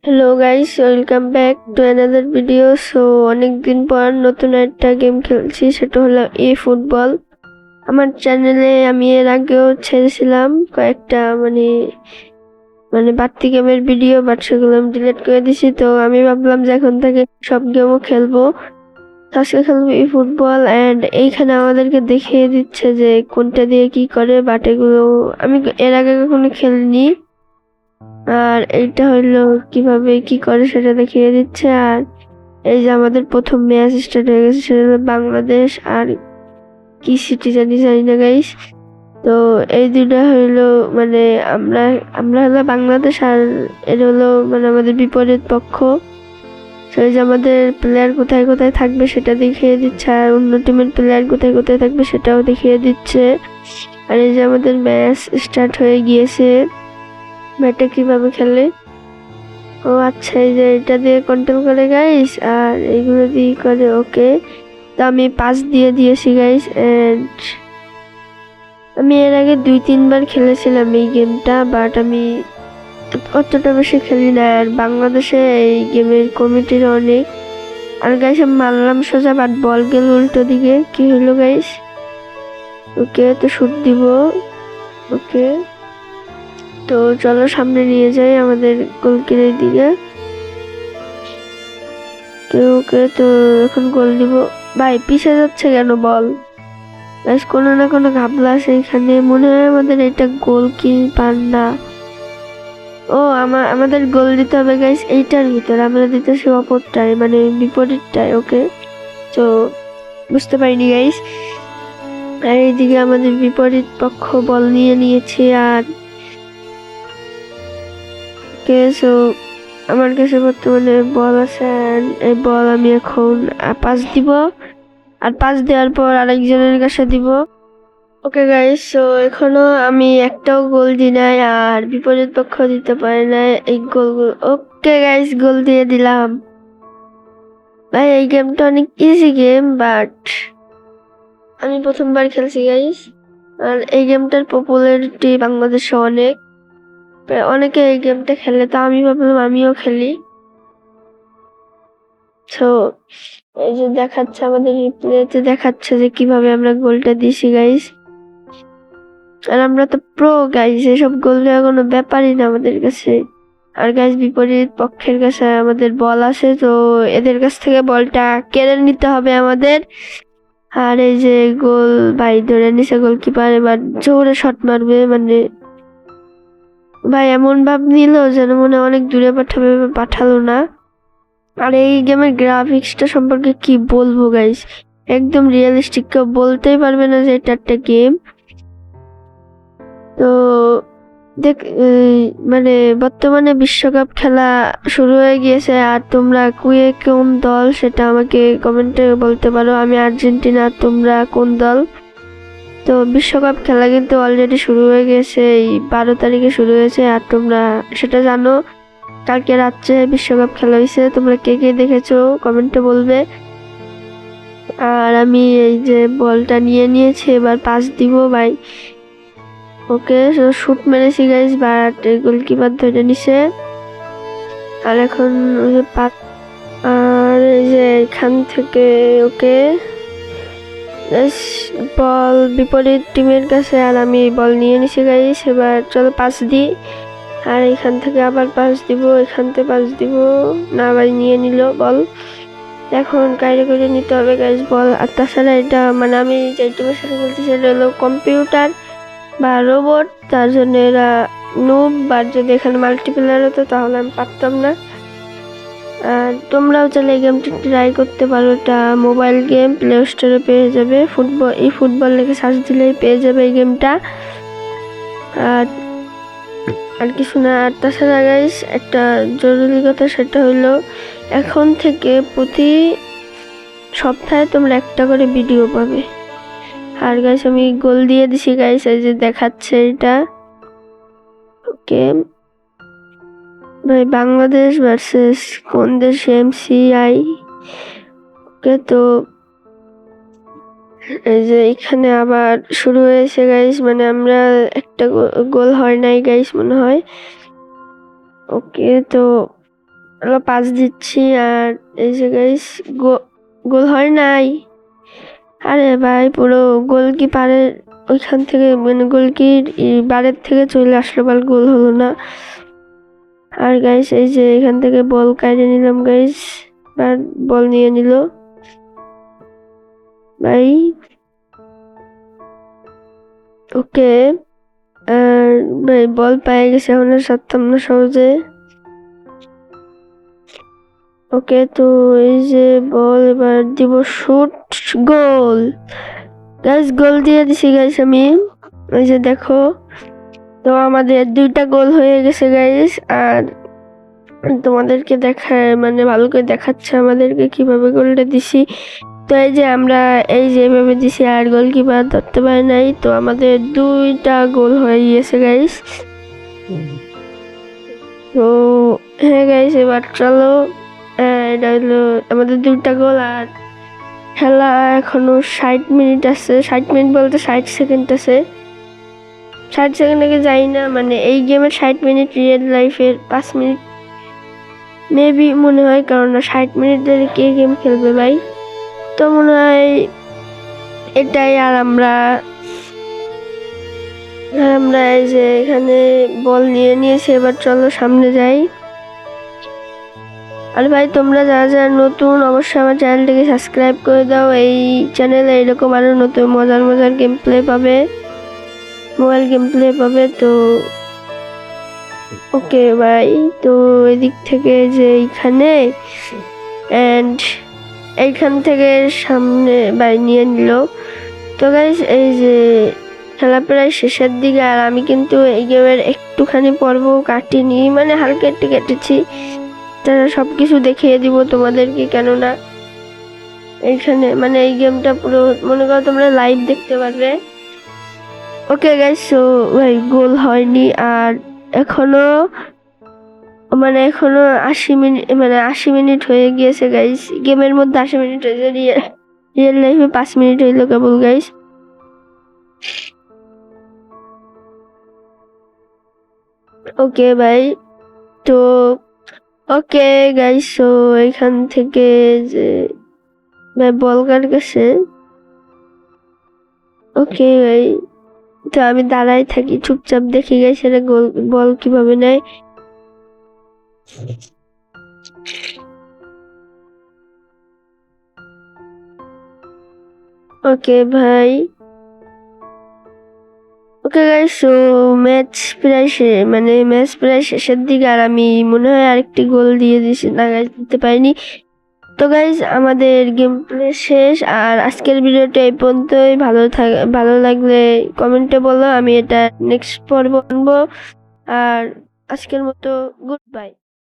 Hello guys, welcome back to another video. অনেকদিন পর নতুন একটা গেম খেলছি, সেটা হলো ফুটবল। আমার চ্যানেলে আমি এর আগেও ছেড়েছিলাম কয়েকটা মানে মানে বাড়তি গেমের ভিডিও, বাট সেগুলো আমি ডিলিট করে দিছি। তো আমি ভাবলাম যে এখন থেকে সব গেমও খেলবো। তো আজকে খেলবো ফুটবল, অ্যান্ড এইখানে আমাদেরকে দেখিয়ে দিচ্ছে যে কোনটা দিয়ে কি করে, বাট এগুলো আমি এর আগে কখনো খেলিনি। আর এইটা হইলো কিভাবে কি করে সেটা দেখিয়ে দিচ্ছে। আর এই যে আমাদের প্রথম ম্যাচ স্টার্ট হয়ে গেছে, সেটা হলো বাংলাদেশ আর কি সিটি জানি না গাইস। তো এই দুইটা হইলো মানে আমরা আমরা হলো বাংলাদেশ, আর এটা হলো মানে আমাদের বিপরীত পক্ষ। তো এই যে আমাদের প্লেয়ার কোথায় কোথায় থাকবে সেটা দেখিয়ে দিচ্ছে, আর অন্য টিমের প্লেয়ার কোথায় কোথায় থাকবে সেটাও দেখিয়ে দিচ্ছে। আর এই যে আমাদের ম্যাচ স্টার্ট হয়ে গিয়েছে। ম্যাচটা কিভাবে খেলে, ও আচ্ছা, এই যে এটা দিয়ে কন্ট্রোল করে গাইস, আর এইগুলো দিয়ে করে। ওকে, তো আমি পাস দিয়ে দিয়েছি গাইস। এন্ড আমি এর আগে 2-3 বার খেলেছিলাম এই গেমটা, বাট আমি অতটা বেশি খেলি না। আর বাংলাদেশে এই গেমের কমিটির অনেক। আর গাইস আমি মারলাম সোজা, বাট বল গেল উল্টো দিকে। কি হইলো গাইস? ওকে, তো শুট দিব। ওকে, তো চলো সামনে নিয়ে যাই আমাদের গোলকিরের দিকে। ওকে, তো এখন গোল দিব। ভাই পিছে যাচ্ছে কেন বল? গাইস কোনো না কোনো ঘাবলা আছে এখানে, মনে হয় আমাদের এটা গোল কিপার না। ও আমাদের গোল দিতে হবে গাইস এইটার ভিতরে, আমরা দিতেছি অপরটায় মানে বিপরীতটায়। ওকে, তো বুঝতে পারিনি গাইস। আর এইদিকে আমাদের বিপরীত পক্ষ বল নিয়ে নিয়েছে। আর সো আমার কাছে বর্তমানে বল আছে, and এই বল আমি এখন পাস দিব। আর পাস দেওয়ার পর আরেকজনের কাছে দিব। ওকে গাইস, এখনো আমি একটাও গোল দিই নাই, আর বিপরীত পক্ষ দিতে পারে নাই এই গোল। ওকে গাইস, গোল দিয়ে দিলাম। ভাই এই গেমটা অনেক ইজি গেম, বাট আমি প্রথমবার খেলছি গাইস। আর এই গেমটার পপুলারিটি বাংলাদেশে অনেক, অনেকে এই গেমটা খেলে, তো আমি ভাবলাম আমিও খেলি। তো এই যে দেখাচ্ছে আমাদের রিপ্লেতে, দেখাচ্ছে যে কিভাবে আমরা গোলটা দিছি গাইস। আর আমরা তো প্রো গাইস, এসব গোল দেওয়া কোনো ব্যাপারই না আমাদের কাছে। আর গাইস বিপরীত পক্ষের কাছে আমাদের বল আছে, তো এদের কাছ থেকে বলটা কেড়ে নিতে হবে আমাদের। আর এই যে গোল, ভাই ধরে নিছে গোলকিপার, এবার জোরে শট মারবে মানে ভাই এমন ভাব নিল যেন মনে হয় অনেক দূরে পাঠাবে, পাঠালো না। আর এই গেমের গ্রাফিক্সটা সম্পর্কে কি বলবো গাইস, একদম রিয়েলিস্টিক, কেউ বলতেই পারবে না যে এটা একটা গেম। তো দেখ মানে বর্তমানে বিশ্বকাপ খেলা শুরু হয়ে গিয়েছে, আর তোমরা কুয়ে কোন দল সেটা আমাকে কমেন্টে বলতে পারো। আমি আর্জেন্টিনা, তোমরা কোন দল? তো বিশ্বকাপ খেলা কিন্তু অলরেডি শুরু হয়ে গেছে, এই 12 তারিখে শুরু হয়েছে। আর তোমরা সেটা জানো, কালকে রাত্রে বিশ্বকাপ খেলা হয়েছে। তোমরা কে কে দেখেছো কমেন্টে বলবে। আর আমি এই যে বলটা নিয়ে নিয়েছি, এবার পাস দিব ভাই। ওকে, শুট মেরেছি গাইস, বাট গোলকিপার ধরে নিছে। আর এখন ওই যে আর এই যে এখান থেকে ওকে বল বিপরীত টিমের কাছে, আর আমি বল নিয়ে নিছি গাইস। এবার চলো পাস দিই, আর এখান থেকে আবার পাস দিব, এখান থেকে পাস দিব না, আবার নিয়ে নিল বল। এখন কাইরে করে নিতে হবে গাইস বল। আর তাছাড়া এটা মানে আমি যে টিমের সাথে খেলছি সেটা হলো কম্পিউটার বা রোবট, তার জন্য এরা নুব। বাট যদি এখানে মাল্টিপ্লেয়ার হতো তাহলে আমি পারতাম না। আর তোমরাও চাইলে এই গেমটি ট্রাই করতে পারো, এটা মোবাইল গেম, প্লে স্টোরে পেয়ে যাবে। ফুটবল লিখে সার্চ দিলেই পেয়ে যাবে এই গেমটা। আর আর কিছু না। আর তাছাড়া গাইস একটা জরুরি কথা, সেটা হলো এখন থেকে প্রতি সপ্তাহে তোমরা একটা করে ভিডিও পাবে। আর গাইস আমি গোল দিয়ে দিছি গাইস, এই যে দেখাচ্ছে এটা। ওকে ভাই, বাংলাদেশ ভার্সেস কোন দেশ? MCI। ওকে, তো এই যে এখানে আবার শুরু হয়েছে গাইস, মানে আমরা একটা গোল হয় নাই গাইস মনে হয়। ওকে, তো পাস দিচ্ছি আর এই যে গাইস গোল হয় নাই। আরে ভাই পুরো গোলকিপারের ওইখান থেকে মানে বারের থেকে চলে আসলো, বল গোল হলো না। আর গাইস এই যে এখান থেকে বল কাটে নিলাম গাইস, বল নিয়ে নিল ভাই। ওকে আর ভাই বল পেয়ে গেছে, এখন আর সারতাম না সহজে। ওকে তো এই যে বল এবার দিব, শুট, গোল গাইস, গোল দিয়ে দিছি গাইস আমি। এই যে দেখো, তো আমাদের 2টা গোল হয়ে গেছে গাইস। আর তোমাদেরকে দেখায় মানে ভালো করে দেখাচ্ছে আমাদেরকে কিভাবে গোলটা দিছি। তো এই যে আমরা এই যে এভাবে দিছি আর গোলকিপার ধরতে পারে নাই, তো আমাদের 2টা গোল হয়ে গিয়েছে গাইস। তো হ্যাঁ গাইস, এবার চলো, এটা হলো আমাদের 2টা গোল। আর খেলা এখনো 60 মিনিট আছে, 60 মিনিট বলতে 60 সেকেন্ড আছে। 60 সেকেন্ড আগে যাই না, মানে এই গেমের 60 মিনিট, রিয়েল লাইফের 5 মিনিট মেবি মনে হয়, কারণ 60 মিনিট ধরে কে গেম খেলবে ভাই। তো মনে হয় এটাই। আর আমরা এই যে এখানে বল নিয়ে নিয়েছি, এবার চলো সামনে যাই। আর ভাই তোমরা যারা যারা নতুন, অবশ্যই আমার চ্যানেলটাকে সাবস্ক্রাইব করে দাও। এই চ্যানেলে এরকম আরো নতুন মজার গেম প্লে পাবে, মোবাইল গেম প্লে পাবে। তো ওকে ভাই, তো এদিক থেকে যে এইখানে এন্ড এইখান থেকে সামনে ভাই নিয়ে নিল। তো গাইস এই যে খেলা প্রায় শেষের দিকে, আর আমি কিন্তু এই গেমের একটুখানি পর্ব কাটিনি, মানে হালকা একটু কেটেছি। তারা সবকিছু দেখিয়ে দিব তোমাদেরকে, কেননা এইখানে মানে এই গেমটা পুরো মনে করো তোমরা লাইভ দেখতে পারবে। ওকে গাইস, সো ভাই গোল হয়নি। আর এখনো 80 মিনিট, মানে 80 মিনিট হয়ে গিয়েছে গাইস। গেমের মধ্যে 80 মিনিট হয়েছে, রিয়েল লাইফে 5 মিনিট হইলো কেবল গাইস। ওকে ভাই, তো ওকে গাইস, সো এখান থেকে যে ভাই বল কার কাছে। ওকে ভাই, তো আমি দাঁড়াই থাকি চুপচাপ, দেখি গাইস এরা বল কিভাবে নেয়। ওকে ভাই, ওকে গাইস, সো ম্যাচ প্রায় শেষের দিকে, আর আমি মনে হয় আরেকটি গোল দিয়ে দিছি না গাইস, দিতে পারিনি। তো গাইস আমাদের গেম প্লে শেষ, আর আজকের ভিডিওটা এই পর্যন্তই। ভালো লাগলে কমেন্টে বলো, আমি এটা নেক্সট পর্ব আনবো। আর আজকের মতো গুড বাই।